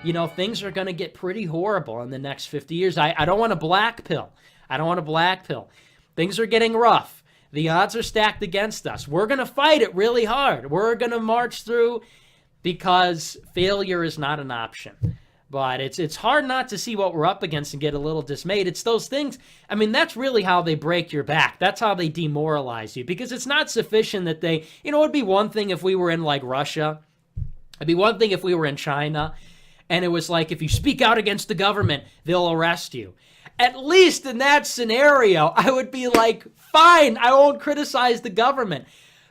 you know, things are going to get pretty horrible in the next 50 years. I don't want a black pill. I don't want a black pill. Things are getting rough. The odds are stacked against us. We're going to fight it really hard. We're going to march through because failure is not an option. But it's hard not to see what we're up against and get a little dismayed. It's those things. I mean, that's really how they break your back. That's how they demoralize you, because it's not sufficient that they, you know, it'd be one thing if we were in like Russia. It'd be one thing if we were in China and it was like, if you speak out against the government, they'll arrest you. At least in that scenario, I would be like, fine, I won't criticize the government.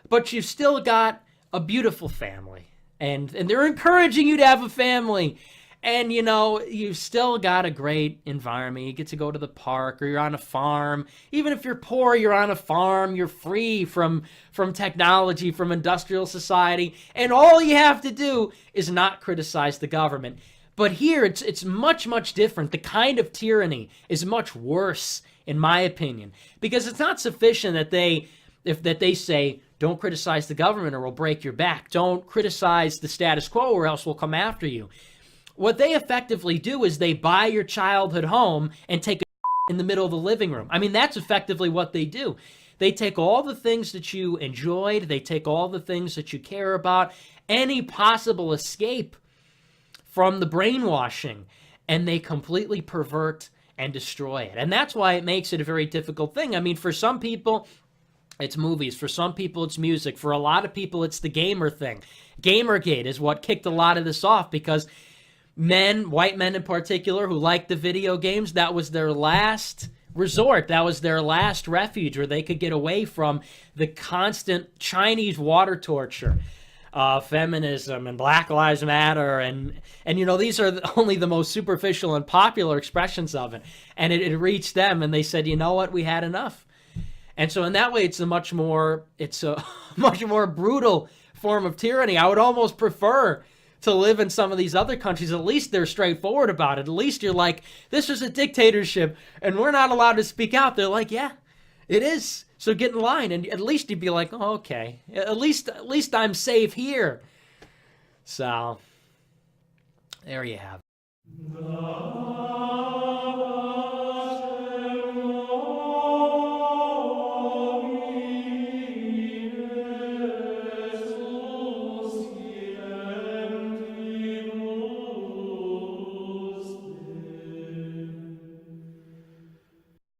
But you've still got a beautiful family. And they're encouraging you to have a family. And, you know, you've still got a great environment. You get to go to the park, or you're on a farm. Even if you're poor, you're on a farm. You're free from technology, from industrial society. And all you have to do is not criticize the government. But here, it's much, much different. The kind of tyranny is much worse, in my opinion. Because it's not sufficient that they say, don't criticize the government or we'll break your back. Don't criticize the status quo or else we'll come after you. What they effectively do is they buy your childhood home and take a in the middle of the living room. I mean, that's effectively what they do. They take all the things that you enjoyed, they take all the things that you care about, any possible escape from the brainwashing, and they completely pervert and destroy it. And that's why it makes it a very difficult thing. I mean, for some people, it's movies. For some people, it's music. For a lot of people, it's the gamer thing. Gamergate is what kicked a lot of this off, because men, white men in particular, who liked the video games, that was their last resort. That was their last refuge where they could get away from the constant Chinese water torture, feminism and Black Lives Matter. And you know, these are only the most superficial and popular expressions of it. And it reached them, and they said, you know what, we had enough. And so in that way, it's a much more brutal form of tyranny. I would almost prefer to live in some of these other countries. At least they're straightforward about it. At least you're like, this is a dictatorship and we're not allowed to speak out. They're like, yeah, it is. So get in line. And at least you'd be like, oh, okay. At least I'm safe here. So there you have it.